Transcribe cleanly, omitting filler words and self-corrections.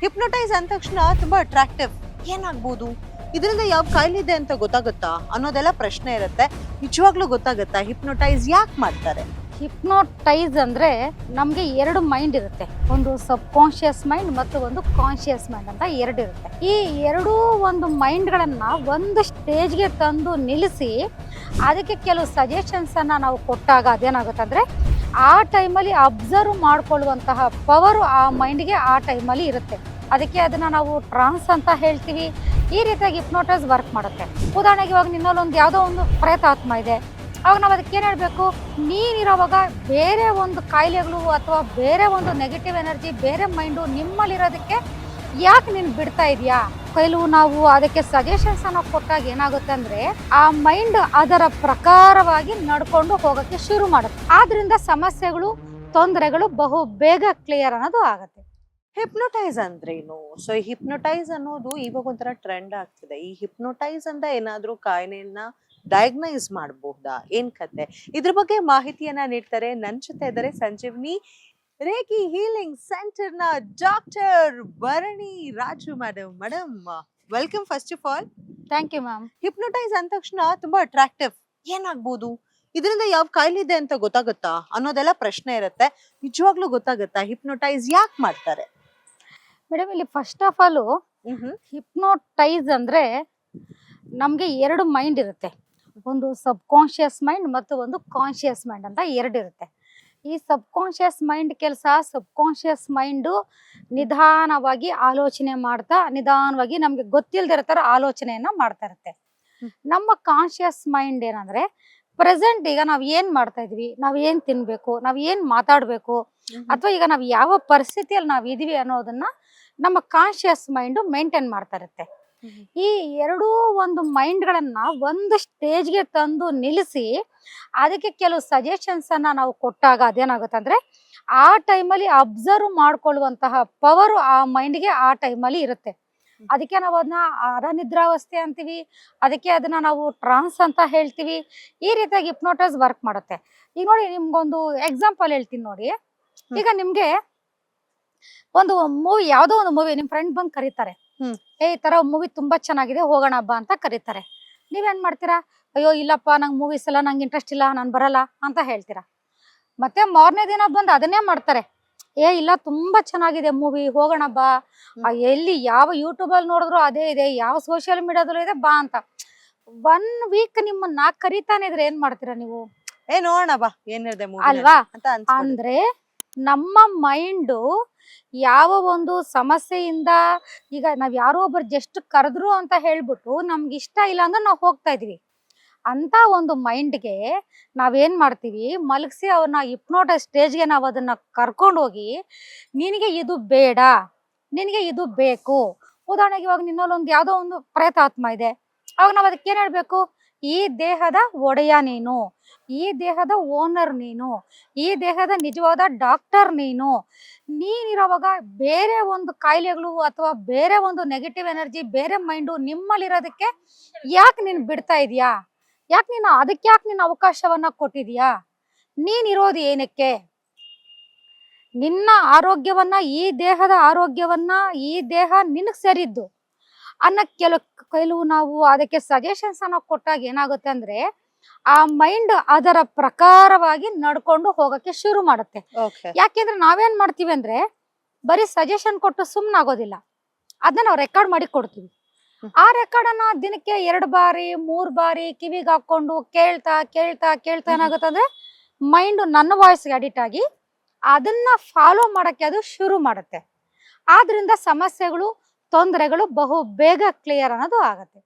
Hypnotise ಅಂದ ತಕ್ಷಣ ತುಂಬಾ ಅಟ್ರಾಕ್ಟಿವ್ ಏನಾಗ್ಬೋದು, ಇದರಿಂದ ಯಾವ ಕಾಯಿಲೆ ಇದೆ ಅಂತ ಗೊತ್ತಾಗುತ್ತಾ ಅನ್ನೋದೆಲ್ಲ ಪ್ರಶ್ನೆ ಇರುತ್ತೆ. ನಿಜವಾಗ್ಲೂ ಗೊತ್ತಾಗುತ್ತಾ ಹಿಪ್ನೋಟೈಸ್ ಯಾಕೆ ಮಾಡ್ತಾರೆ? ಹಿಪ್ನೋಟೈಸ್ ಅಂದ್ರೆ ನಮ್ಗೆ ಎರಡು ಮೈಂಡ್ ಇರುತ್ತೆ, ಒಂದು ಸಬ್ ಕಾನ್ಶಿಯಸ್ ಮೈಂಡ್ ಮತ್ತು ಒಂದು ಕಾನ್ಶಿಯಸ್ ಮೈಂಡ್ ಅಂತ ಎರಡು ಇರುತ್ತೆ. ಈ ಎರಡೂ ಒಂದು ಮೈಂಡ್ಗಳನ್ನ ಒಂದು ಸ್ಟೇಜ್ಗೆ ತಂದು ನಿಲ್ಲಿಸಿ ಅದಕ್ಕೆ ಕೆಲವು ಸಜೆಷನ್ಸ್ ಅನ್ನ ನಾವು ಕೊಟ್ಟಾಗ ಅದೇನಾಗುತ್ತೆ ಅಂದ್ರೆ ಆ ಟೈಮಲ್ಲಿ ಅಬ್ಸರ್ವ್ ಮಾಡ್ಕೊಳ್ಳುವಂತಹ ಪವರ್ ಆ ಮೈಂಡ್ಗೆ ಆ ಟೈಮಲ್ಲಿ ಇರುತ್ತೆ. ಅದಕ್ಕೆ ಅದನ್ನ ನಾವು ಟ್ರಾನ್ಸ್ ಅಂತ ಹೇಳ್ತೀವಿ. ಈ ರೀತಿಯಾಗಿ ಹಿಪ್ನೋಟೈಸ್ ವರ್ಕ್ ಮಾಡುತ್ತೆ. ಉದಾಹರಣೆಗೆ ಇವಾಗ ನಿನ್ನಲ್ಲೊಂದು ಯಾವುದೋ ಒಂದು ಪ್ರೇತಾತ್ಮ ಇದೆ, ಅವಾಗ ನಾವು ಅದಕ್ಕೆ ಏನು ಹೇಳಬೇಕು, ನೀನಿರೋವಾಗ ಬೇರೆ ಒಂದು ಕಾಯಿಲೆಗಳು ಅಥವಾ ಬೇರೆ ಒಂದು ನೆಗೆಟಿವ್ ಎನರ್ಜಿ ಬೇರೆ ಮೈಂಡು ನಿಮ್ಮಲ್ಲಿರೋದಕ್ಕೆ ಯಾಕೆ ನೀನು ಬಿಡ್ತಾ ಇದೆಯಾ? ಕೆಲವು ನಾವು ಅದಕ್ಕೆ ಸಜೆಷನ್ಸ್ ಅನ್ನು ಕೊಟ್ಟಾಗ ಏನಾಗುತ್ತೆ ಅಂದ್ರೆ ಆ ಮೈಂಡ್ ಅದರ ಪ್ರಕಾರವಾಗಿ ನಡ್ಕೊಂಡು ಹೋಗೋಕ್ಕೆ ಶುರು ಮಾಡುತ್ತೆ. ಆದ್ರಿಂದ ಸಮಸ್ಯೆಗಳು ತೊಂದರೆಗಳು ಬಹು ಬೇಗ ಕ್ಲಿಯರ್ ಅನ್ನೋದು ಆಗುತ್ತೆ. ಹಿಪ್ನೋಟೈಸ್ ಅಂದ್ರೇನು? ಸೊ ಈ ಹಿಪ್ನೋಟೈಸ್ ಅನ್ನೋದು ಇವಾಗ ಒಂಥರ ಟ್ರೆಂಡ್ ಆಗ್ತಿದೆ. ಈ ಹಿಪ್ನೋಟೈಸ್ ಅಂತ ಏನಾದ್ರೂ ಕಾಯಿಲೆಯನ್ನ ಡಯಾಗ್ನೈಸ್ ಮಾಡಬಹುದಾ? ಏನ್ ಕತೆ? ಇದ್ರ ಬಗ್ಗೆ ಮಾಹಿತಿಯನ್ನ ನೀಡ್ತಾರೆ. ನನ್ ಜೊತೆ ಇದ್ದಾರೆ ಸಂಜೀವ್ನಿ ರೇಖಿ ಹೀಲಿಂಗ್ ಸೆಂಟರ್ ನ doctor Bharani Raju madam. Welcome first of all. Thank you ma'am. Hypnotise ಅಂದ ತಕ್ಷಣ ತುಂಬಾ ಅಟ್ರಾಕ್ಟಿವ್ ಏನಾಗ್ಬೋದು, ಇದರಿಂದ ಯಾವ ಕಾಯಿಲೆ ಇದೆ ಅಂತ ಗೊತ್ತಾಗುತ್ತಾ ಅನ್ನೋದೆಲ್ಲ ಪ್ರಶ್ನೆ ಇರುತ್ತೆ. ನಿಜವಾಗ್ಲೂ ಗೊತ್ತಾಗುತ್ತಾ ಹಿಪ್ನೋಟೈಸ್ ಯಾಕೆ ಮಾಡ್ತಾರೆ? ಮೇಡಮ್, ಇಲ್ಲಿ ಫಸ್ಟ್ ಆಫ್ ಆಲ್ ಹಿಪ್ನೋಟೈಸ್ ಅಂದ್ರೆ ನಮ್ಗೆ ಎರಡು ಮೈಂಡ್ ಇರುತ್ತೆ, ಒಂದು ಸಬ್ ಕಾನ್ಶಿಯಸ್ ಮೈಂಡ್ ಮತ್ತು ಒಂದು ಕಾನ್ಶಿಯಸ್ ಮೈಂಡ್ ಅಂತ ಎರಡು ಇರುತ್ತೆ. ಈ ಸಬ್ ಕಾನ್ಶಿಯಸ್ ಮೈಂಡ್ ಕೆಲಸ, ಸಬ್ ಕಾನ್ಶಿಯಸ್ ಮೈಂಡು ನಿಧಾನವಾಗಿ ಆಲೋಚನೆ ಮಾಡ್ತಾ ನಿಧಾನವಾಗಿ ನಮ್ಗೆ ಗೊತ್ತಿಲ್ದಿರೋ ಥರ ಆಲೋಚನೆಯನ್ನ ಮಾಡ್ತಾ ಇರುತ್ತೆ. ನಮ್ಮ ಕಾನ್ಶಿಯಸ್ ಮೈಂಡ್ ಏನಂದ್ರೆ ಪ್ರೆಸೆಂಟ್ ಈಗ ನಾವ್ ಏನ್ ಮಾಡ್ತಾ ಇದೀವಿ, ನಾವ್ ಏನ್ ತಿನ್ಬೇಕು, ನಾವ್ ಏನ್ ಮಾತಾಡ್ಬೇಕು, ಅಥವಾ ಈಗ ನಾವ್ ಯಾವ ಪರಿಸ್ಥಿತಿಯಲ್ಲಿ ನಾವ್ ಇದೀವಿ ಅನ್ನೋದನ್ನ ನಮ್ಮ ಕಾನ್ಶಿಯಸ್ ಮೈಂಡ್ ಮೇಂಟೈನ್ ಮಾಡ್ತಾ ಇರುತ್ತೆ. ಈ ಎರಡೂ ಒಂದು ಮೈಂಡ್ಗಳನ್ನ ಒಂದು ಸ್ಟೇಜ್ಗೆ ತಂದು ನಿಲ್ಲಿಸಿ ಅದಕ್ಕೆ ಕೆಲವು ಸಜೆಷನ್ಸ್ ಅನ್ನ ನಾವು ಕೊಟ್ಟಾಗ ಅದೇನಾಗುತ್ತೆ ಅಂದ್ರೆ ಆ ಟೈಮಲ್ಲಿ ಅಬ್ಸರ್ವ್ ಮಾಡ್ಕೊಳ್ಳುವಂತಹ ಪವರ್ ಆ ಮೈಂಡ್ಗೆ ಆ ಟೈಮಲ್ಲಿ ಇರುತ್ತೆ. ಅದಕ್ಕೆ ನಾವು ಅದನ್ನ ಅರನಿದ್ರಾವಸ್ಥೆ ಅಂತೀವಿ, ಅದಕ್ಕೆ ಅದನ್ನ ನಾವು ಟ್ರಾನ್ಸ್ ಅಂತ ಹೇಳ್ತೀವಿ. ಈ ರೀತಿಯಾಗಿ ಹಿಪ್ನೋಟೈಸ್ ವರ್ಕ್ ಮಾಡುತ್ತೆ. ಈಗ ನೋಡಿ, ನಿಮ್ಗೊಂದು ಎಕ್ಸಾಂಪಲ್ ಹೇಳ್ತೀನಿ ನೋಡಿ. ಈಗ ನಿಮ್ಗೆ ಒಂದು ಮೂವಿ, ಯಾವ್ದೋ ಒಂದು ಮೂವಿ ನಿಮ್ ಫ್ರೆಂಡ್ ಬಂದ್ ಕರೀತಾರೆ, ಈ ತರ ಮೂವಿ ತುಂಬಾ ಚೆನ್ನಾಗಿದೆ ಹೋಗೋಣ ಹಬ್ಬ ಅಂತ ಕರೀತಾರೆ. ನೀವೇನ್ ಮಾಡ್ತೀರಾ? ಅಯ್ಯೋ ಇಲ್ಲಪ್ಪ, ನಂಗೆ ಮೂವೀಸ್ ಎಲ್ಲ ನಂಗೆ ಇಂಟ್ರೆಸ್ಟ್ ಇಲ್ಲ, ನಾನು ಬರಲ್ಲ ಅಂತ ಹೇಳ್ತೀರಾ. ಮತ್ತೆ ಮಾರನೇ ದಿನ ಬಂದು ಅದನ್ನೇ ಮಾಡ್ತಾರೆ, ಇಲ್ಲ ತುಂಬಾ ಚೆನ್ನಾಗಿದೆ ಮೂವಿ ಹೋಗೋಣ ಬಾ, ಎಲ್ಲಿ ಯಾವ ಯೂಟ್ಯೂಬ್ ಅಲ್ಲಿ ನೋಡಿದ್ರು ಅದೇ ಇದೆ, ಯಾವ ಸೋಷಿಯಲ್ ಮೀಡಿಯಾದಲ್ಲೂ ಇದೆ ಬಾ ಅಂತ. 1 ವೀಕ್ ನಿಮ್ಮನ್ನ ಕರಿತಾನೆ ಇದ್ರೆ ಏನ್ ಮಾಡ್ತೀರಾ ನೀವು? ನೋಡೋಣ ಬಾ ಏನಿದೆ ಅಲ್ವಾ? ಅಂದ್ರೆ ನಮ್ಮ ಮೈಂಡು ಯಾವ ಒಂದು ಸಮಸ್ಯೆಯಿಂದ, ಈಗ ನಾವ್ ಯಾರೋ ಒಬ್ರು ಜಸ್ಟ್ ಕರೆದ್ರು ಅಂತ ಹೇಳ್ಬಿಟ್ಟು ನಮ್ಗೆ ಇಷ್ಟ ಇಲ್ಲ ಅಂದ್ರೆ ನಾವು ಹೋಗ್ತಾ ಇದೀವಿ. ಅಂತ ಒಂದು ಮೈಂಡ್ಗೆ ನಾವೇನ್ ಮಾಡ್ತೀವಿ, ಮಲಗಿಸಿ ಅವ್ರನ್ನ ಹಿಪ್ನೋಟೈಸ್ ಸ್ಟೇಜ್ಗೆ ನಾವು ಅದನ್ನ ಕರ್ಕೊಂಡು ಹೋಗಿ, ನಿನಗೆ ಇದು ಬೇಡ, ನಿನಗೆ ಇದು ಬೇಕು. ಉದಾಹರಣೆಗೆ ಇವಾಗ ನಿನ್ನಲ್ಲೊಂದು ಯಾವ್ದೋ ಒಂದು ಪ್ರೇತಾತ್ಮ ಇದೆ, ಅವಾಗ ನಾವ್ ಅದಕ್ಕೆ ಏನ್ ಹೇಳ್ಬೇಕು, ಈ ದೇಹದ ಒಡೆಯ ನೀನು, ಈ ದೇಹದ ಓನರ್ ನೀನು, ಈ ದೇಹದ ನಿಜವಾದ ಡಾಕ್ಟರ್ ನೀನಿರೋವಾಗ ಬೇರೆ ಒಂದು ಕಾಯಿಲೆಗಳು ಅಥವಾ ಬೇರೆ ಒಂದು ನೆಗೆಟಿವ್ ಎನರ್ಜಿ ಬೇರೆ ಮೈಂಡು ನಿಮ್ಮಲ್ಲಿರೋದಕ್ಕೆ ಯಾಕೆ ನೀನ್ ಬಿಡ್ತಾ ಇದೀಯಾ? ಯಾಕೆ ನೀನು ಅದಕ್ಕೆ ಯಾಕೆ ನೀನು ಅವಕಾಶವನ್ನ ಕೊಟ್ಟಿದ್ಯಾ? ನೀನಿರೋದು ಏನಕ್ಕೆ? ನಿನ್ನ ಆರೋಗ್ಯವನ್ನ, ಈ ದೇಹದ ಆರೋಗ್ಯವನ್ನ, ಈ ದೇಹ ನಿನಗ್ ಸೇರಿದ್ದು ಅನ್ನ ಕೆಲವು ನಾವು ಅದಕ್ಕೆ ಸಜೆಷನ್ಸ್ ಅನ್ನ ಕೊಟ್ಟಾಗ ಏನಾಗುತ್ತೆ ಅಂದ್ರೆ ಆ ಮೈಂಡ್ ಅದರ ಪ್ರಕಾರವಾಗಿ ನಡ್ಕೊಂಡು ಹೋಗಕ್ಕೆ ಶುರು ಮಾಡುತ್ತೆ. ಯಾಕೆಂದ್ರೆ ನಾವೇನ್ ಮಾಡ್ತೀವಿ ಅಂದ್ರೆ ಬರೀ ಸಜೆಷನ್ ಕೊಟ್ಟು ಸುಮ್ನಾಗೋದಿಲ್ಲ, ಅದನ್ನ ನಾವು ರೆಕಾರ್ಡ್ ಮಾಡಿ ಕೊಡ್ತೀವಿ. ಆ ರೆಕಾರ್ಡ್ ಅನ್ನ ದಿನಕ್ಕೆ 2 ಬಾರಿ 3 ಬಾರಿ ಕಿವಿಗೆ ಹಾಕೊಂಡು ಕೇಳ್ತಾ ಕೇಳ್ತಾ ಕೇಳ್ತಾ ಏನಾಗುತ್ತೆ ಅಂದ್ರೆ ಮೈಂಡ್ ನನ್ನ ವಾಯ್ಸ್ಗೆ ಅಡಿಟ್ ಆಗಿ ಅದನ್ನ ಫಾಲೋ ಮಾಡಕ್ಕೆ ಅದು ಶುರು ಮಾಡುತ್ತೆ. ಆದ್ರಿಂದ ಸಮಸ್ಯೆಗಳು ತೊಂದರೆಗಳು ಬಹು ಬೇಗ ಕ್ಲಿಯರ್ ಅನ್ನೋದು ಆಗುತ್ತೆ.